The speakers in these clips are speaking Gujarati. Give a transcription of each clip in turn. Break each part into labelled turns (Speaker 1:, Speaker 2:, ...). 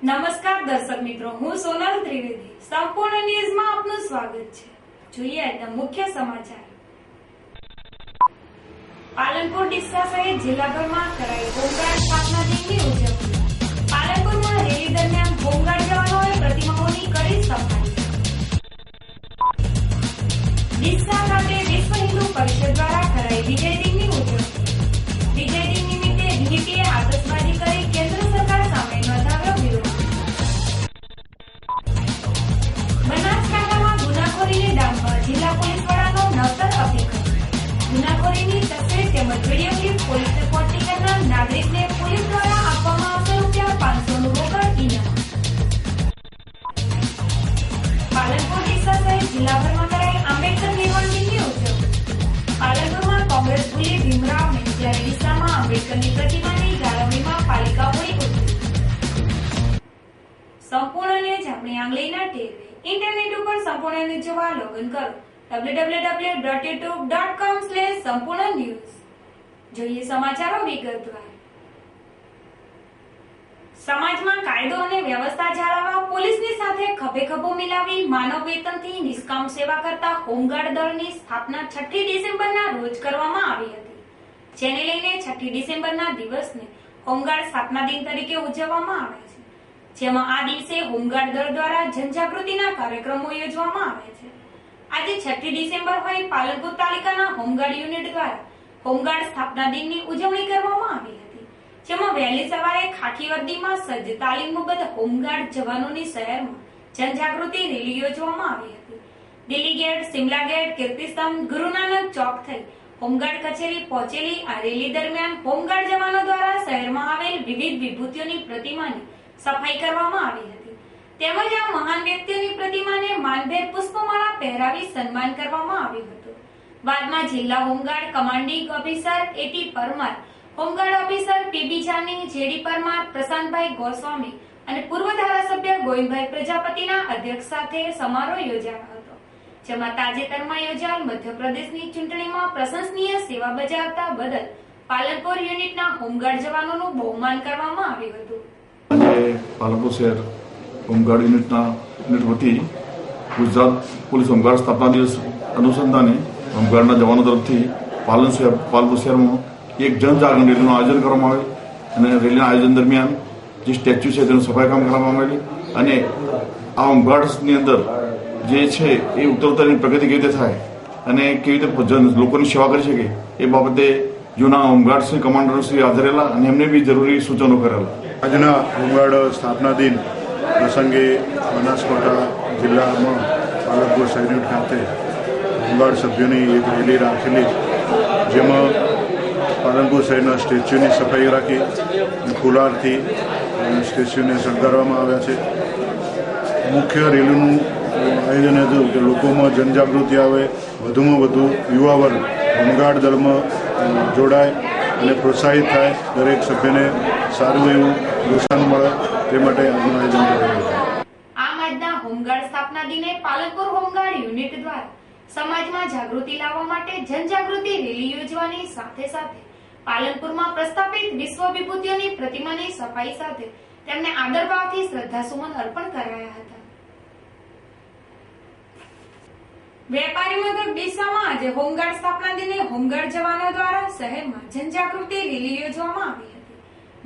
Speaker 1: નમસ્કાર દર્શક મિત્રો, હું સોનલ ત્રિવેદી. સંપૂર્ણ ન્યૂઝમાં આપનું સ્વાગત છે. જોઈએ આજના મુખ્ય સમાચાર. પાલનપુર ડીસા સહિત જિલ્લાભરમાં કરાઈ હોમગાર્ડ સ્થાપના દિનની ઉજવણી. પાલનપુરમાં રેલી દરમિયાન હોમગાર્ડ જવાનોએ પ્રતિમાઓની કરી સફાઈ. ડીસા ખાતે વિશ્વ હિન્દુ પરિષદ દ્વારા કરાઈ વિજય દિનની ઉજવણી. વિજય દિન નિમિત્તે વીવીપીએ આતશબાજી કરી કેન્દ્ર સરકાર સામે નોંધાવ્યો વિરોધ. બનાસકાંઠામાં ગુનાખોરીને ડામવા જિલ્લા પોલીસ વડાનો નવતર અભિગમ. ગુનાખોરીની તસવીર તેમજ વિડીયો ક્લિપ પોલીસને પહોંચી કરનાર નાગરિકને પોલીસ દ્વારા આપવામાં આવશે ₹500નું રોકડ ઇનામ. પાલનપુર ડીસા સહિત જિલ્લાભરમાં કરાઈ આંબેડકર નિર્વાણ દિનની ઉજવણી. પાલનપુરમાં કોંગ્રેસ ભૂલી ભીમરાવને જ્યારે ડીસામાં આંબેડકરની પ્રતિમાની જાળવણીમાં પાલિકા હોઈ ઉઠી. સંપૂર્ણ ન્યૂઝ આપણી આંગળીના ટેરવે. ઇન્ટરનેટ ઉપર સંપૂર્ણ ન્યૂઝ જોવા લોગિન કરો www.youtube.com/સંપૂર્ણ-ન્યૂઝ. જોઈએ સમાચારો વિગતવાર. સમાજમાં કાયદો અને વ્યવસ્થા જાળવવા પોલીસની સાથે ખભે ખભો મિલાવી માનવ વેતનથી નિષ્કામ સેવા કરતા હોમગાર્ડ દળની સ્થાપના 6ઠી ડિસેમ્બરના રોજ કરવામાં આવી હતી. જેને લઈને 6ઠી ડિસેમ્બરના દિવસને હોમગાર્ડ સ્થાપના દિન તરીકે ઉજવવામાં આવે છે. જેમાં આ દિવસે હોમગાર્ડ દળ દ્વારા જનજાગૃતિના કાર્યક્રમો યોજવામાં આવે છે. આજે 6ઠી ડિસેમ્બર હોય પાલનપુર તાલુકાના હોમગાર્ડ યુનિટ દ્વારા હોમગાર્ડ સ્થાપના દિનની ઉજવણી કરવામાં આવી હતી. જેમાં વહેલી સવારે ખાખી વર્દીમાં સજ્જ તાલીમબદ્ધ હોમગાર્ડ જવાનોની શહેરમાં જનજાગૃતિ રેલી યોજવામાં આવી હતી. દિલ્હી ગેટ, સિમલા ગેટ, કીર્તિસ્તંભ, ગુરુનાનક ચોક થઈ હોમગાર્ડ કચેરી પહોંચેલી આ રેલી દરમિયાન હોમગાર્ડ જવાનો દ્વારા શહેરમાં આવેલ વિવિધ વિભૂતિઓની પ્રતિમાની સફાઈ કરવામાં આવી હતી. તેમજ આ મહાન વ્યક્તિઓની પ્રતિમાને માનભેર પુષ્પમાળા પહેરાવી સન્માન કરવામાં આવ્યું હતું. બાદમાં જિલ્લા home guard commanding officer A T Parmar, home guard officer P B Jani, J D Parmar, Prashantbhai Goswami અને પૂર્વ ધારાસભ્ય ગોવિંદભાઈ પ્રજાપતિના અધ્યક્ષ સાથે સમારોહ યોજાયો હતો. જેમાં તાજેતરમાં યોજાયેલ મધ્યપ્રદેશની ચૂંટણીમાં પ્રશંસનીય સેવા બજાવતા બદલ પાલનપુર યુનિટના હોમગાર્ડ જવાનોનું બહુમાન કરવામાં આવ્યું હતું.
Speaker 2: પાલનપુર શહેર હોમગાર્ડ યુનિટ વતી ગુજરાત પોલીસ હોમગાર્ડ સ્થાપના દિવસ અનુસંધાને હોમગાર્ડના જવાનો તરફથી પાલનપુર શહેરમાં એક જનજાગરણ રેલીનું આયોજન કરવામાં આવેલ અને રેલીના આયોજન દરમિયાન જે સ્ટેચ્યુ છે તેનું સફાઈ કામ કરવામાં આવેલી અને આ હોમગાર્ડ્સની અંદર જે છે એ ઉત્તરોત્તરની પ્રગતિ કેવી રીતે થાય અને કેવી રીતે લોકોની સેવા કરી શકે એ બાબતે જૂના હોમગાર્ડ શ્રી કમાન્ડરો શ્રી હાજરેલા અને એમને બી જરૂરી સૂચનો કરેલા.
Speaker 3: આજના હોમગાર્ડ સ્થાપના દિન પ્રસંગે બનાસકાંઠા જિલ્લામાં પાલનપુર શહેર યુનિટ ખાતે હોમગાર્ડ સભ્યોની એક રેલી રાખેલી, જેમાં પાલનપુર શહેરના સ્ટેચ્યુની સફાઈ રાખી ફુલારથી સ્ટેચ્યુને શણગારવામાં આવ્યા છે. મુખ્ય રેલીનું આયોજન હતું કે લોકોમાં જનજાગૃતિ આવે, વધુમાં વધુ યુવા વર્ગ હોમગાર્ડ દળમાં જોડાય અને પ્રોત્સાહિત થાય, દરેક સભ્યને સારું એવું પ્રોત્સાહન મળે તે માટે આજનું આયોજન કરેલું છે.
Speaker 1: આમ આજના હોમગાર્ડ સ્થાપના દિને પાલનપુર હોમગાર્ડ યુનિટ દ્વારા સમાજમાં જાગૃતિ લાવવા માટે જનજાગૃતિ રેલી યોજવાની સાથે સાથે પાલનપુરમાં પ્રસ્થાપિત વિશ્વ વિભૂતિઓની પ્રતિમાની સફાઈ સાથે તેમને આદરભાવથી શ્રદ્ધાસુમન અર્પણ કરાયા હતા. વેપારી મથક ડીસામાં આજે હોમગાર્ડ સ્થાપના દિને હોમગાર્ડ જવાનો દ્વારા શહેરમાં જનજાગૃતિ રેલી યોજવામાં આવી હતી.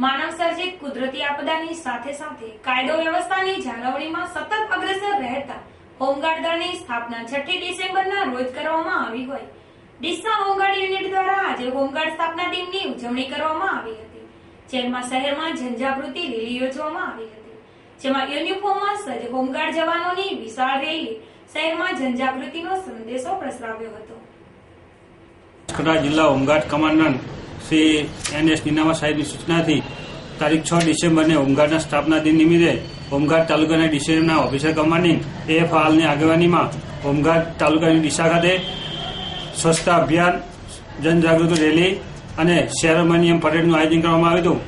Speaker 1: માનવ સર્જિત કુદરતી આપદાની સાથે સાથે કાયદો વ્યવસ્થાની જાળવણીમાં સતત અગ્રેસર રહેતા હોમગાર્ડ દળની સ્થાપના 6ઠી ડિસેમ્બરના રોજ કરવામાં આવી હોય ડીસા હોમગાર્ડ યુનિટ દ્વારા આજે હોમગાર્ડ સ્થાપના દિનની ઉજવણી કરવામાં આવી હતી. જેમાં શહેરમાં જનજાગૃતિ રેલી યોજવામાં આવી હતી. જેમાં યુનિફોર્મમાં સજ્જ હોમગાર્ડ જવાનોની વિશાળ રેલી શહેરમાં જનજાગૃતિનો સંદેશો પ્રસરાવ્યો હતો.
Speaker 4: બનાસકાંઠા જિલ્લા home guard commandant Shri NS Ninama સાહેબની સૂચનાથી તારીખ 6 ડિસેમ્બરને હોમગાર્ડના સ્થાપના દિન નિમિત્તે હોમગાર્ડ તાલુકાના ડીસીના ઓફિસર કમાન્ડિંગ AF હાલની આગેવાનીમાં હોમગાર્ડ તાલુકાની ડીસા ખાતે સ્વચ્છતા અભિયાન, જનજાગૃતિ રેલી અને સેરેમોનિયમ પરેડનું આયોજન કરવામાં આવ્યું હતું.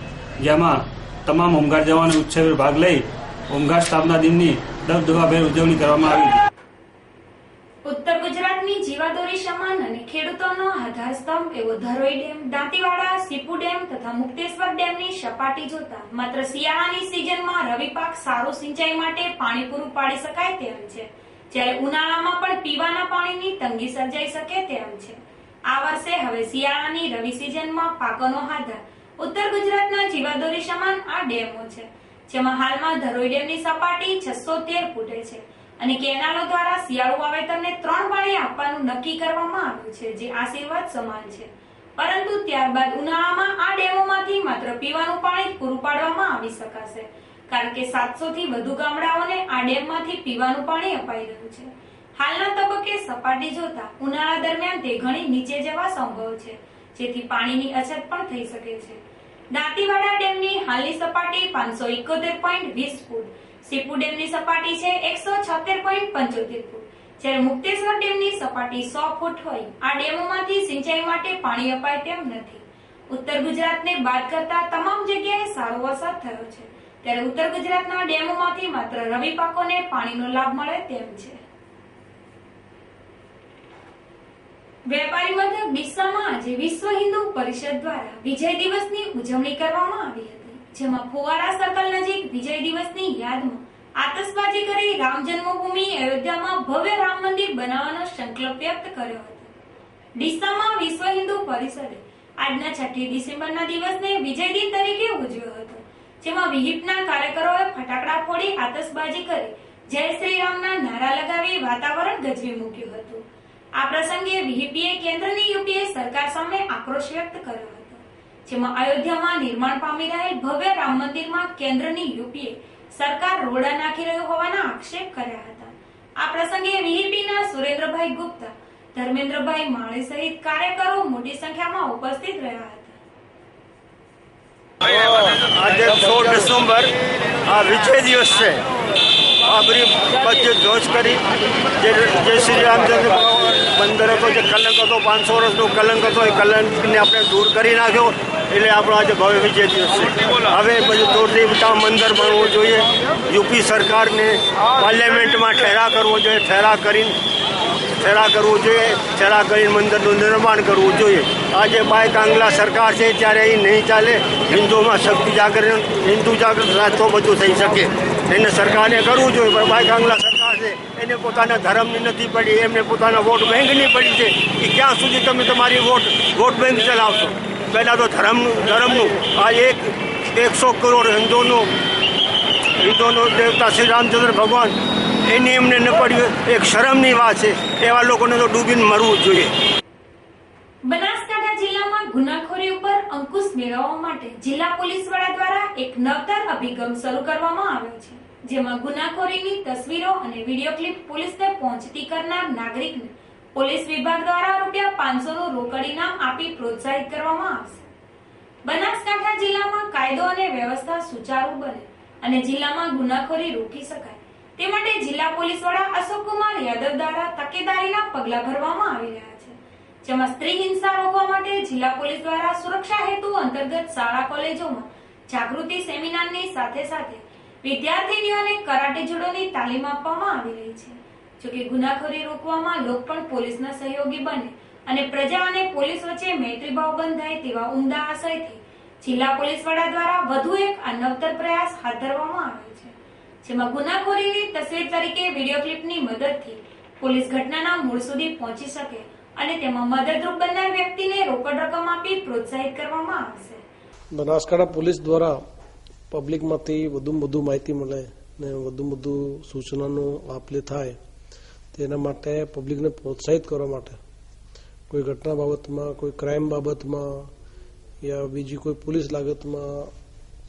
Speaker 4: જેમાં તમામ હોમગાર્ડ જવાનો ઉત્સવમાં ભાગ લઈ હોમગાર્ડ સ્થાપના દિનની દબદબાભેર ઉજવણી કરવામાં આવી હતી.
Speaker 1: ઉત્તર ગુજરાતની જીવાદોરી સમાન અને ખેડૂતોનો આધાર સ્તંભ એવો ધરોઈ ડેમ, દાંતીવાડા, સીપુ ડેમ તથા મુક્તેશ્વર ડેમની સપાટી જોતા માત્ર શિયાળાની સિઝનમાં રવિ પાક સારું સિંચાઈ માટે પાણી પૂરું પાડી શકાય તેમ છે, જ્યારે ઉનાળામાં પણ પીવાના પાણીની તંગી સર્જાઈ શકે તેમ છે. આ વર્ષે હવે શિયાળાની રવિ સિઝનમાં પાકોનો આધાર ઉત્તર ગુજરાતના જીવાદોરી સમાન આ ડેમો છે, જેમાં હાલમાં ધરોઈ ડેમની સપાટી 613 ફૂટે છે અને કેનાલો દ્વારા શિયાળુ વાવેતરને 3 પાણી આપવાનું નક્કી કરવામાં આવ્યું છે, જે આશીર્વાદ સમાન છે. પરંતુ ત્યારબાદ ઉનાળામાં આ ડેમોમાંથી માત્ર પીવાનું પાણી પૂરું પાડવામાં આવી શકાશે, કારણ કે 700 થી વધુ ગામડાઓને આ ડેમમાંથી પીવાનું પાણી અપાઈ રહ્યું છે. હાલના તબક્કે સપાટી જોતા ઉનાળા દરમિયાન તે ઘણી નીચે જવા સંભવ છે, જેથી પાણીની અછત પણ થઈ શકે છે. દાંતીવાડા ડેમની હાલની સપાટી 571.20 ફૂટ, સીપુ ડેમની સપાટી છે 176.75 ફૂટ, જ્યારે મુક્તેશ્વર ડેમની સપાટી 100 ફૂટ હોય આ ડેમોમાંથી સિંચાઈ માટે પાણી અપાય તેમ નથી. ઉત્તર ગુજરાતને બાદ કરતા તમામ જગ્યાએ સારો વરસાદ થયો છે, ત્યારે ઉત્તર ગુજરાતના ડેમોમાંથી માત્ર રવિ પાકોને પાણીનો લાભ મળે તેમ છે. વેપારી મથક ડીસામાં આજે વિશ્વ હિન્દુ પરિષદ દ્વારા વિજય દિવસની ઉજવણી કરવામાં આવી હતી, જેમાં ફુવારા સર્કલ નજીક વિજય દિવસની યાદમાં આતશબાજી કરી રામ જન્મભૂમિ અયોધ્યામાં ભવ્ય રામ મંદિર બનાવવાનો સંકલ્પ વ્યક્ત કર્યો હતો. ડીસામાં વિશ્વ હિન્દુ પરિષદે આજના 6 ડિસેમ્બરના દિવસને વિજય દિન તરીકે ઉજવ્યો હતો, જેમાં વિહિપના કાર્યકરોએ ફટાકડા ફોડી આતશબાજી કરી જય શ્રી રામના નારા લગાવી વાતાવરણ ગજવી મૂક્યું હતું. આ પ્રસંગે વિહિપીએ કેન્દ્રની યુપીએ સરકાર સામે આક્રોશ વ્યક્ત કર્યો હતો, જેમાં અયોધ્યામાં નિર્માણ પામી રહેલ ભવ્ય રામ મંદિરમાં કેન્દ્રની યુપીએ સરકાર રોડા નાખી રહ્યો હોવાના આક્ષેપ કર્યા હતા. આ પ્રસંગે વિહિપીના સુરેન્દ્રભાઈ ગુપ્તા, ધર્મેન્દ્રભાઈ માળી સહિત કાર્યકરો મોટી સંખ્યામાં ઉપસ્થિત રહ્યા હતા.
Speaker 5: આજે 16 ડિસેમ્બર આ વિજય દિવસ છે. આ બધી ધ્વજ કરી જે શ્રી રામચંદ્ર મંદિર હતો, જે કલંક હતો, 500 વર્ષનો કલંક હતો, એ કલંકને આપણે દૂર કરી નાખ્યો. એટલે આપણો આજે ભવ્ય વિજય દિવસ છે. હવે બધું દૂરથી મંદિર બનવું જોઈએ. યુપી સરકારને પાર્લામેન્ટમાં ઠેરા કરવો જોઈએ, ઠેરા કરીને મંદિરનું નિર્માણ કરવું જોઈએ. આજે બાય કાંગલા સરકાર છે ત્યારે એ નહીં ચાલે. હિન્દુમાં શક્તિ જાગરણ, હિન્દુ જાગૃત તો બધું થઈ શકે. એને સરકારને કરવું જોઈએ, પણ બાય કાંગલા સરકાર છે એને પોતાના ધર્મની નથી પડી, એમને પોતાના વોટ બેંકની પડી છે. એ ક્યાં સુધી તમે તમારી વોટ બેંક ચલાવશો? પહેલાં તો ધર્મનું આ 100 કરોડ હિન્દુનું દેવતા શ્રી રામચંદ્ર ભગવાન એની એમને ન પડ્યું, એક શરમની વાત છે. એવા લોકોને તો ડૂબીને મરવું જ જોઈએ.
Speaker 1: બનાસકાંઠા જિલ્લામાં ગુનાખોરી ઉપર અંકુશ મેળવવા માટે જિલ્લા પોલીસ વડા દ્વારા એક નવતર અભિગમ શરૂ કરવામાં આવ્યો છે, જેમાં ગુનાખોરીની તસવીરો અને વિડીયો ક્લિપ પોલીસને પહોંચતી કરનાર નાગરિકને પોલીસ વિભાગ દ્વારા ₹500 નું રોકડ ઇનામ આપી પ્રોત્સાહિત કરવામાં આવશે. બનાસકાંઠા જિલ્લામાં કાયદો અને વ્યવસ્થા સુચારુ બને અને જિલ્લામાં ગુનાખોરી રોકી શકાય તે માટે જિલ્લા પોલીસ વડા અશોકકુમાર યાદવ દ્વારા તકેદારીના પગલાં ભરવામાં આવી રહ્યા છે, જેમાં સ્ત્રી હિંસા રોકવા માટે જિલ્લા પોલીસ દ્વારા સુરક્ષા હેતુ અંતર્ગત શાળા કોલેજોમાં જાગૃતિ સેમિનારની સાથે સાથે વિદ્યાર્થીનીઓને કરાટે જુડોની તાલીમ આપવામાં આવી રહી છે. જોકે ગુનાખોરી રોકવામાં લોકો પણ પોલીસના સહયોગી બને અને પ્રજા અને પોલીસ વચ્ચે મૈત્રીભાવ બંધાય તેવા ઉમદા આશયથી જિલ્લા પોલીસ વડા દ્વારા વધુ એક આ નવતર પ્રયાસ હાથ ધરવામાં આવ્યો છે, જેમાં ગુનાખોરીની તસવીર તરીકે વિડીયો ક્લિપની મદદથી પોલીસ ઘટનાના મૂળ સુધી પહોંચી શકે અને તેમાં મદદરૂપ બનનાર વ્યક્તિને રોકડ રકમ આપી પ્રોત્સાહિત કરવામાં આવશે.
Speaker 6: બનાસકાંઠા પોલીસ દ્વારા પબ્લિકમાંથી વધુમાં વધુ માહિતી મળે ને વધુમાં વધુ સૂચનાનું આપ-લે થાય તેના માટે પબ્લિકને પ્રોત્સાહિત કરવા માટે કોઈ ઘટના બાબતમાં, કોઈ ક્રાઇમ બાબતમાં યા બીજી કોઈ પોલીસ લાગતમાં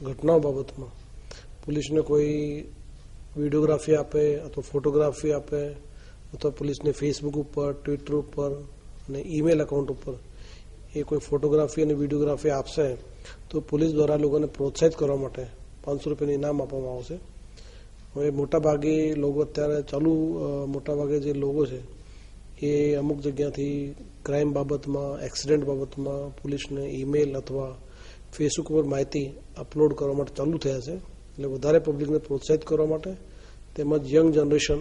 Speaker 6: ઘટનાઓ બાબતમાં પોલીસને કોઈ વિડીયોગ્રાફી આપે અથવા ફોટોગ્રાફી આપે અથવા પોલીસને ફેસબુક ઉપર, ટ્વિટર ઉપર અને ઈમેલ એકાઉન્ટ ઉપર એ કોઈ ફોટોગ્રાફી અને વિડીયોગ્રાફી આપશે તો પોલીસ દ્વારા લોકોને પ્રોત્સાહિત કરવા માટે ₹500 ઇનામ આપવામાં આવશે. હવે મોટાભાગે લોકો અત્યારે મોટાભાગે જે લોકો છે એ અમુક જગ્યાથી ક્રાઇમ બાબતમાં, એક્સિડન્ટ બાબતમાં પોલીસને ઈમેલ અથવા ફેસબુક પર માહિતી અપલોડ કરવા માટે ચાલુ થયા છે. એટલે વધારે પબ્લિકને પ્રોત્સાહિત કરવા માટે તેમજ યંગ જનરેશન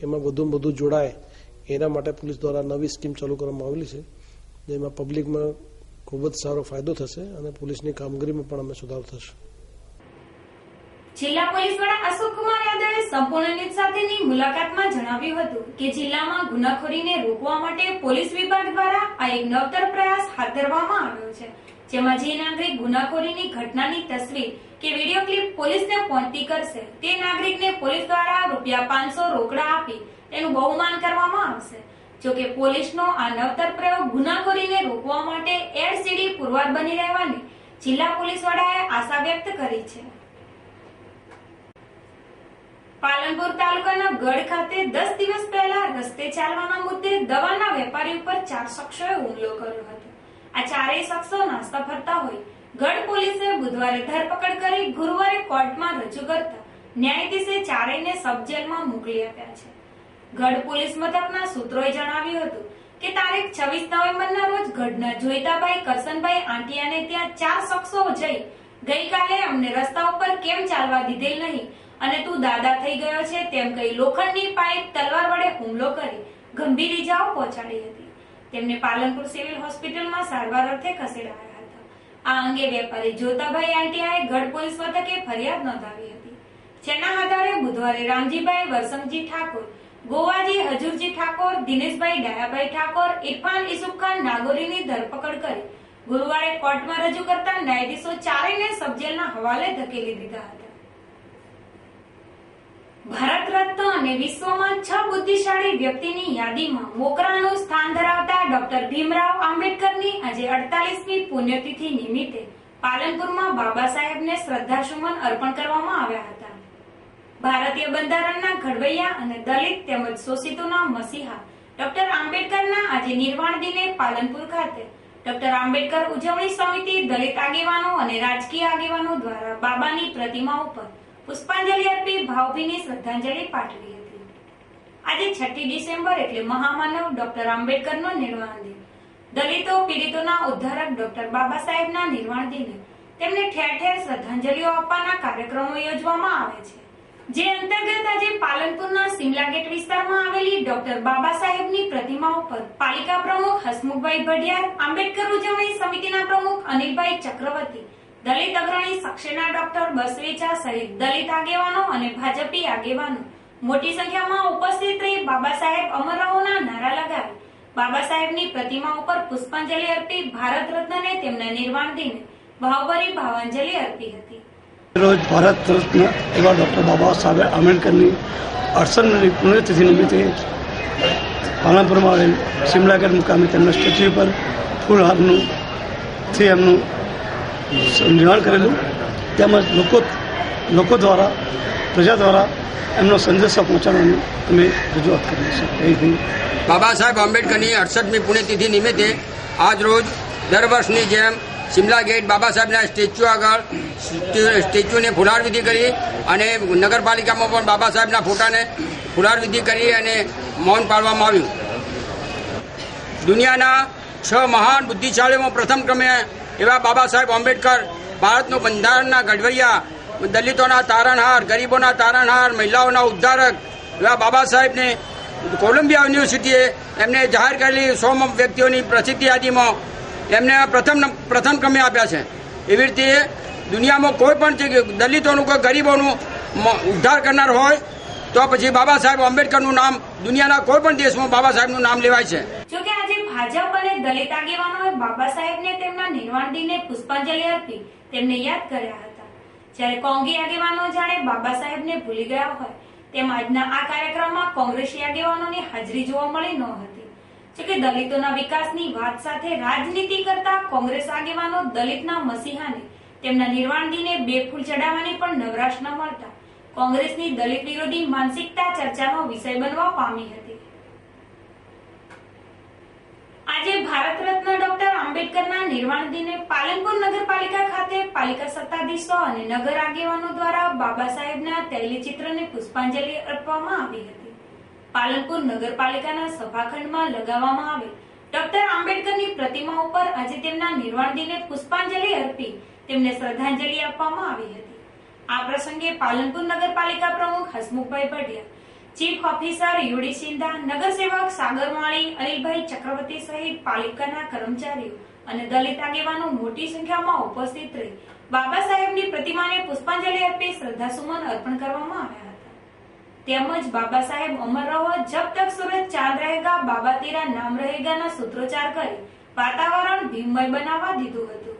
Speaker 6: એમાં વધુમાં વધુ જોડાય એના માટે પોલીસ દ્વારા નવી સ્કીમ ચાલુ કરવામાં આવેલી છે, જેમાં પબ્લિકમાં ખૂબ જ સારો ફાયદો થશે અને પોલીસની કામગીરીમાં પણ અમે સુધારો થશે.
Speaker 1: જિલ્લા પોલીસ વડા અશોક કુમાર યાદવે સંપૂર્ણ ન્યૂઝ સાથેની મુલાકાતમાં જણાવ્યું હતું કે જિલ્લામાં ગુનાખોરીને રોકવા માટે પોલીસ વિભાગ દ્વારા આ એક નવતર પ્રયાસ હાથ ધરવામાં આવ્યો છે, જેમાં જે નાગરિક ગુનાખોરીની ઘટનાની તસવીર કે વિડીયો ક્લિપ પોલીસને પહોંચતી કરશે તે નાગરિકને પોલીસ દ્વારા ₹500 રોકડા આપી તેનું બહુમાન કરવામાં આવશે. જોકે પોલીસનો આ નવતર પ્રયોગ ગુનાખોરીને રોકવા માટે એડસીડી પુરવાર બની રહેવાની જિલ્લા પોલીસ વડાએ આશા વ્યક્ત કરી છે. પાલનપુર તાલુકાના ગઢ ખાતે 10 દિવસ પહેલા રસ્તે ચાલવાના મુદ્દે દવાના વેપારી ઉપર 4 શખ્સોએ હુમલો કર્યો હતો. આ ચારેય શખ્સો નાસ્તા ફરતા હોય ગઢ પોલીસે બુધવારે ધરપકડ કરી ગુરુવારે કોર્ટમાં રજૂ કરતા ન્યાયાધીશે ચારેયને સબ જેલમાં મોકલી આપ્યા છે. ગઢ પોલીસ મથકના સૂત્રોએ જણાવ્યું હતું કે તારીખ 26 નવેમ્બરના રોજ ગઢના જોઈતાભાઈ કરશનભાઈ આંટિયાને ત્યાં 4 શખ્સો જઈ ગઈકાલે અમને રસ્તા ઉપર કેમ ચાલવા દીધેલ નહીં અને તું દાદા થઈ ગયો છે તેમ કહી લોખંડની પાઇપ તલવાર વડે હુમલો કરી ગંભીર ઇજાઓ પહોંચાડી હતી. તેમને પાલનપુર સિવિલ હોસ્પિટલમાં સારવાર અર્થે ખસેડાયા હતા. આ અંગે વેપારી જોતાભાઈ આંટિયાએ ગઢ પોલીસ મથકે ફરિયાદ નોંધાવી હતી, જેના આધારે બુધવારે રામજીભાઈ વરસંગજી ઠાકોર, ગોવાજી હજુરજી ઠાકોર, દિનેશભાઈ ડાયાભાઈ ઠાકોર, ઇરફાન ઇસુફખાન નાગોરીની ધરપકડ કરી ગુરુવારે કોર્ટમાં રજૂ કરતા ન્યાયાધીશો ચારેયને સબજેલના હવાલે ધકેલી દીધા હતા. ભારત રત્ન અને વિશ્વમાં 6 બુદ્ધિશાળી વ્યક્તિની યાદીમાં મોકરાનું સ્થાન ધરાવતા ડોક્ટર ભીમરાવ આંબેડકરની આજે 48મી પુણ્યતિથિ નિમિત્તે પાલનપુરમાં બાબા સાહેબને શ્રદ્ધાસુમન અર્પણ કરવામાં આવ્યા હતા. ભારતીય બંધારણના ઘડવૈયા અને દલિત તેમજ શોષિતોના મસીહા ડોક્ટર આંબેડકરના આજે નિર્વાણ દિને પાલનપુર ખાતે ડોક્ટર આંબેડકર ઉજવણી સમિતિ, દલિત આગેવાનો અને રાજકીય આગેવાનો દ્વારા બાબાની પ્રતિમા ઉપર પુષ્પાંજલિ અર્પી ભાવભીની શ્રદ્ધાંજલિ પાઠવી હતી. આજે 6 ડિસેમ્બર એટલે મહામાનવ ડોક્ટર આંબેડકરનો નિર્વાણ દિન. દલિતો પીડિતોના ઉદ્ધારક ડોક્ટર બાબા સાહેબના નિર્વાણ દિને તેમને ઠેર ઠેર શ્રદ્ધાંજલિઓ આપવાના કાર્યક્રમો યોજવામાં આવે છે, જે અંતર્ગત આજે પાલનપુરના સિમલા ગેટ વિસ્તારમાં આવેલી ડોક્ટર બાબા સાહેબની પ્રતિમા ઉપર પાલિકા પ્રમુખ હસમુખભાઈ ભડિયાર, આંબેડકર ઉજવણી સમિતિના પ્રમુખ અનિલભાઈ ચક્રવર્તી, દલિત અગ્રણી સક્સેના ડોક્ટર બસવેચા સહિત દલિત આગેવાનો અને ભાજપી આગેવાનો મોટી સંખ્યામાં ઉપસ્થિત રહી બાબા સાહેબ અમર રહોના નારા લગાવી બાબા સાહેબની પ્રતિમા ઉપર પુષ્પાંજલિ અર્પી ભારત રત્નને તેમના નિર્વાણ દિને ભાવભરી ભાવાંજલિ અર્પી હતી.
Speaker 7: રોજ ભારત રત્ન એવા ડૉક્ટર બાબા સાહેબ આંબેડકરની 68મી પુણ્યતિથિ નિમિત્તે પાલનપુરમાં આવેલ સિમલાગઢ મુકામે તેમના સ્ટેચ્યુ પર ફૂલહારનું થી એમનું નિર્માણ કરેલું, તેમજ લોકો દ્વારા, પ્રજા દ્વારા એમનો સંદેશો પહોંચાડવાની અમે રજૂઆત કરીએ છીએ.
Speaker 8: બાબા સાહેબ આંબેડકરની 68મી પુણ્યતિથિ નિમિત્તે આજ રોજ દર વર્ષની જેમ સિમલા ગેટ બાબા સાહેબના સ્ટેચ્યુ આગળ સ્ટેચ્યુને ફુલાર વિધિ કરી અને નગરપાલિકામાં પણ બાબા સાહેબના ફોટાને ફુલાર વિધિ કરી અને મૌન પાળવામાં આવ્યું. દુનિયાના 6 મહાન બુદ્ધિશાળીઓમાં પ્રથમ ક્રમે એવા બાબા સાહેબ આંબેડકર, ભારતનું બંધારણના ઘડવૈયા, દલિતોના તારણહાર, ગરીબોના તારણહાર, મહિલાઓના ઉદ્ધારક એવા બાબા સાહેબને કોલંબિયા યુનિવર્સિટીએ એમને જાહેર કરેલી 100 વ્યક્તિઓની પ્રસિદ્ધિ યાદીમાં એમને પ્રથમ ક્રમે આપ્યા છે. એવી રીતે દુનિયામાં કોઈ પણ દલિતોનું, કોઈ ગરીબોનું ઉદ્ધાર કરનાર હોય તો પછી બાબા સાહેબ આંબેડકરનું નામ દુનિયાના કોઈ પણ દેશમાં બાબા સાહેબનું નામ લેવાય છે.
Speaker 1: જોકે આજે ભાજપ અને દલિત આગેવાનોએ બાબા સાહેબને તેમના નિર્વાણ દિને પુષ્પાંજલિ અર્પી તેમને યાદ કર્યા હતા, જ્યારે કોંગી આગેવાનો જાણે બાબા સાહેબને ભૂલી ગયા હોય તેમ આજના આ કાર્યક્રમમાં કોંગ્રેસી આગેવાનોની હાજરી જોવા મળી ન હતી. જોકે દલિતોના વિકાસની વાત સાથે રાજનીતિ કરતા કોંગ્રેસ આગેવાનો દલિતના મસીહાને તેમના નિર્વાણ દિને 2 ફૂલ ચડાવવાની પણ નવરાશ ન મળતા કોંગ્રેસની દલિત વિરોધી માનસિકતા ચર્ચાનો વિષય બનવા પામી હતી. આજે ભારત રત્ન ડોક્ટર આંબેડકરના નિર્વાણ દિને પાલનપુર નગરપાલિકા ખાતે પાલિકા સત્તાધીશો અને નગર આગેવાનો દ્વારા બાબા સાહેબના તૈલચિત્રને પુષ્પાંજલિ અર્પવામાં આવી હતી. પાલનપુર નગરપાલિકાના સભાખંડમાં લગાવવામાં આવેલ ડોક્ટર આંબેડકરની પ્રતિમા ઉપર આજે તેમના નિર્વાણ દિને પુષ્પાંજલિ અર્પી તેમને શ્રદ્ધાંજલિ આપવામાં આવી હતી. આ પ્રસંગે પાલનપુર નગરપાલિકા પ્રમુખ Hasmukhbhai Bhadiya, chief officer U D Sindha, નગરસેવક સાગર માળી, અનિલભાઈ ચક્રવર્તી સહિત પાલિકાના કર્મચારીઓ અને દલિત આગેવાનો મોટી સંખ્યામાં ઉપસ્થિત રહી બાબા સાહેબની પ્રતિમાને પુષ્પાંજલિ આપી શ્રદ્ધાસુમન અર્પણ કરવામાં આવ્યા હતા। તેમજ બાબા સાહેબ અમર રહો, જબ તક સૂરજ ચાંદ રહેગા, બાબા તેરા નામ રહેગાના સૂત્રોચ્ચાર કરી વાતાવરણ ભીમમય બનાવવા દીધું હતું।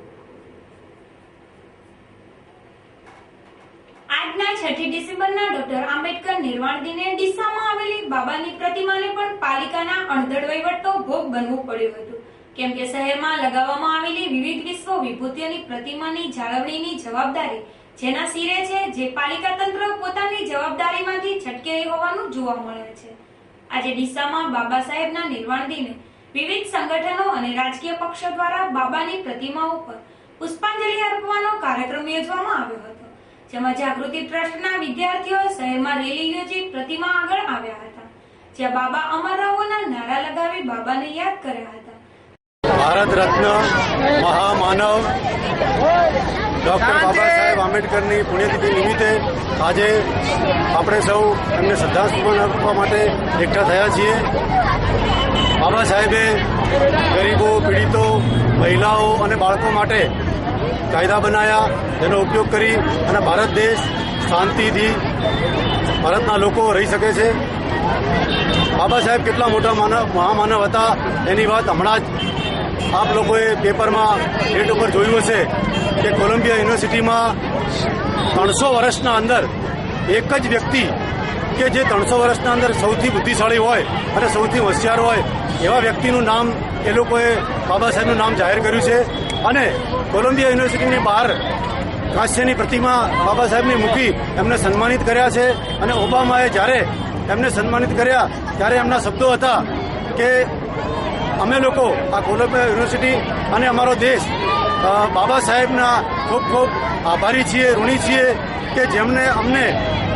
Speaker 1: આજના 6ઠી ડિસેમ્બરના ડોક્ટર આંબેડકર નિર્વાણ દિને ડીસામાં આવેલી બાબાની પ્રતિમાને પણ પાલિકાના અણધડ વહીવટનો ભોગ બનવું પડ્યું હતું, કેમ કે શહેરમાં લગાવવામાં આવેલી વિવિધ વિશ્વ વિભૂતિઓની પ્રતિમાની જાળવણીની જવાબદારી જેના સિરે છે, જે પાલિકા તંત્ર પોતાની જવાબદારીમાંથી છટકી રહી હોવાનું જોવા મળે છે। આજે ડીસામાં બાબા સાહેબના નિર્વાણ દિને વિવિધ સંગઠનો અને રાજકીય પક્ષો દ્વારા બાબાની પ્રતિમા ઉપર પુષ્પાંજલિ અર્પવાનો કાર્યક્રમ યોજવામાં આવ્યો હતો, જેમાં જાગૃતિ ટ્રસ્ટના વિદ્યાર્થીઓ શહેરમાં રેલી યોજી પ્રતિમા આગળ આવ્યા હતા, જ્યાં બાબા અમર રહોના નારા લગાવી બાબાને યાદ કર્યા હતા।
Speaker 5: ભારત રત્ન મહામાનવ ડોક્ટર બાબા સાહેબ આંબેડકરની પુણ્યતિથિ નિમિત્તે આજે આપણે સૌ એમને શ્રદ્ધાસુમન આપવા માટે એકઠા થયા છીએ। બાબા સાહેબે ગરીબો, પીડિતો, મહિલાઓ અને બાળકો માટે કાયદા બનાવ્યા, જેનો ઉપયોગ કરી અને ભારત દેશ શાંતિથી ભારતના લોકો રહી શકે છે। બાબા સાહેબ કેટલા મોટા મહામાનવ હતા એની વાત હમણાં જ આપ લોકોએ પેપરમાં ડેટ ઉપર જોયું હશે કે કોલંબિયા યુનિવર્સિટીમાં 300 વર્ષના અંદર એક જ વ્યક્તિ કે જે 300 વર્ષના અંદર સૌથી બુદ્ધિશાળી હોય અને સૌથી હોશિયાર હોય એવા વ્યક્તિનું નામ એ લોકોએ બાબા સાહેબનું નામ જાહેર કર્યું છે। અને કોલંબિયા યુનિવર્સિટીની બહાર કાંસ્યની પ્રતિમા બાબા સાહેબની મૂકી એમને સન્માનિત કર્યા છે। અને ઓબામાએ જ્યારે એમને સન્માનિત કર્યા ત્યારે એમના શબ્દો હતા કે અમે લોકો આ કોલંબિયા યુનિવર્સિટી અને અમારો દેશ બાબા સાહેબના ખૂબ ખૂબ આભારી છીએ, ઋણી છીએ કે જેમને અમને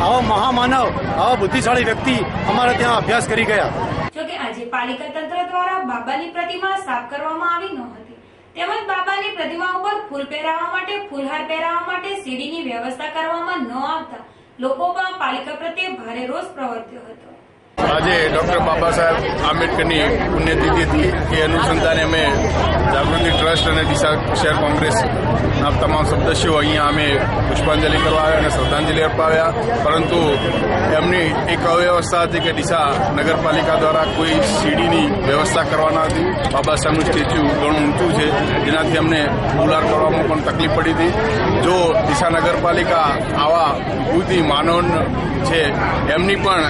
Speaker 5: આવા મહામાનવ, આવા બુદ્ધિશાળી વ્યક્તિ અમારા ત્યાં અભ્યાસ કરી ગયા।
Speaker 1: જોકે આજે પાલિકા તંત્ર દ્વારા બાબાની પ્રતિમા સાફ કરવામાં આવી ન હતી, તેમજ બાબાની પ્રતિમા ઉપર ફૂલ પહેરાવવા માટે, ફૂલહાર પહેરાવવા માટે સીડીની વ્યવસ્થા કરવામાં ન આવતા લોકોમાં પાલિકા પ્રત્યે ભારે રોષ પ્રવર્ત્યો હતો।
Speaker 9: આજે ડોક્ટર બાબા સાહેબ આંબેડકરની પુણ્યતિથિ હતી, એ અનુસંધાને અમે જાગૃતિ ટ્રસ્ટ અને ડીસા શહેર કોંગ્રેસના તમામ સદસ્યો અહીંયા અમે પુષ્પાંજલિ કરવા આવ્યા અને શ્રદ્ધાંજલિ અર્પાવ્યા। પરંતુ એમની એક અવ્યવસ્થા હતી કે ડીસા નગરપાલિકા દ્વારા કોઈ સીડીની વ્યવસ્થા કરવાના હતી। બાબા સાહેબનું સ્ટેચ્યુ ઘણું ઊંચું છે, જેનાથી અમને ઉલાર કરવામાં પણ તકલીફ પડી હતી। જો ડીસા નગરપાલિકા આવા વિભૂતિ માનવ છે એમની પણ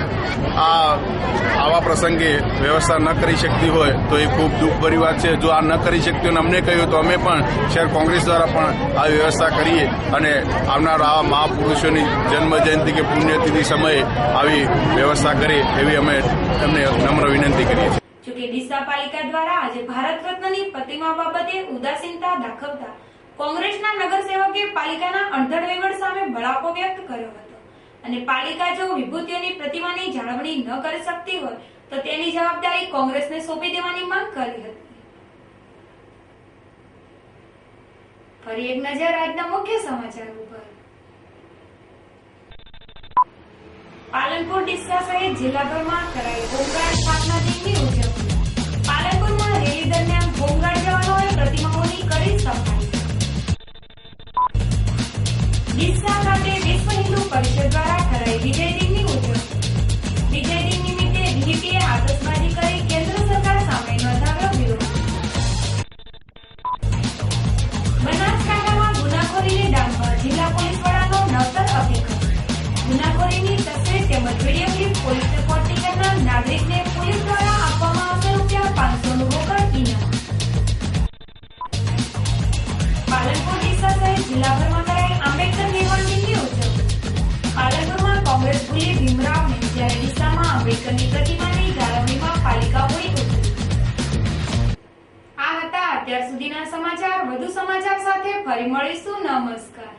Speaker 9: આવા પ્રસંગે વ્યવસ્થા ન કરી શકતી હોય તો એ ખૂબ દુઃખભરી વાત છે। જો આ ન કરી શકતી હોય અમને કહ્યું તો અમે પણ શહેર કોંગ્રેસ દ્વારા પણ આવી વ્યવસ્થા કરીએ અને આવનાર આવા મહાપુરુષોની જન્મ જયંતિ કે પુણ્યતિથિ સમયે આવી વ્યવસ્થા કરીએ એવી અમે એમને નમ્ર વિનંતી કરીએ છીએ।
Speaker 1: જોકે ડીસા પાલિકા દ્વારા આજે ભારત રત્નની પ્રતિમા બાબતે ઉદાસીનતા દાખવતા કોંગ્રેસના નગરસેવકે પાલિકાના અણધડ વહીવટ સામે બળાપો વ્યક્ત કર્યો હતો અને પાલિકા જો વિભૂતિઓની પ્રતિમાની જાળવણી ન કરી શકતી હોય તો તેની જવાબદારી કોંગ્રેસને સોંપી દેવાની માંગ કરી હતી। ફરી એક નજર આજના મુખ્ય સમાચાર ઉપર। પાલનપુર, ડીસા સહિત જિલ્લાભરમાં કરાઈ હોમગાર્ડ સ્થાપના દિનની ઉજવણી। પાલનપુરમાં રેલી દરમિયાન હોમગાર્ડ જવાનોએ પ્રતિમાઓની કરી સફાઈ। ડીસા ખાતે વિશ્વ હિન્દુ પરિષદ દ્વારા કરાઈ વિજય દિનની ઉજવણી। વિજય દિન નિમિત્તે વીવીપીએ આતશબાજી કરી કેન્દ્ર સરકાર સામે નોંધાવ્યો વિરોધ। બનાસકાંઠામાં ગુનાખોરીને ડામવા જિલ્લા પોલીસ વડાનો નવતર અભિગમ। ગુનાખોરીની તસવીર તેમજ વિડીયો ક્લિપ પોલીસને પહોંચી કરનાર નાગરિકને પોલીસ દ્વારા આપવામાં આવશે ₹500નું રોકડ ઇનામ। પાલનપુર, ડીસા સહિત જિલ્લાભરમાં કરાઈ આંબેડકર નિર્વાણ દિનની ઉજવણી। પાલનપુરમાં કોંગ્રેસ ભૂલી ભીમરાવને, જ્યારે ડીસામાં આંબેડકરની પ્રતિમાની જાળવણીમાં પાલિકા હોઈ ઉઠી। આ હતા અત્યાર સુધીના સમાચાર। વધુ સમાચાર સાથે ફરી મળીશું। નમસ્કાર।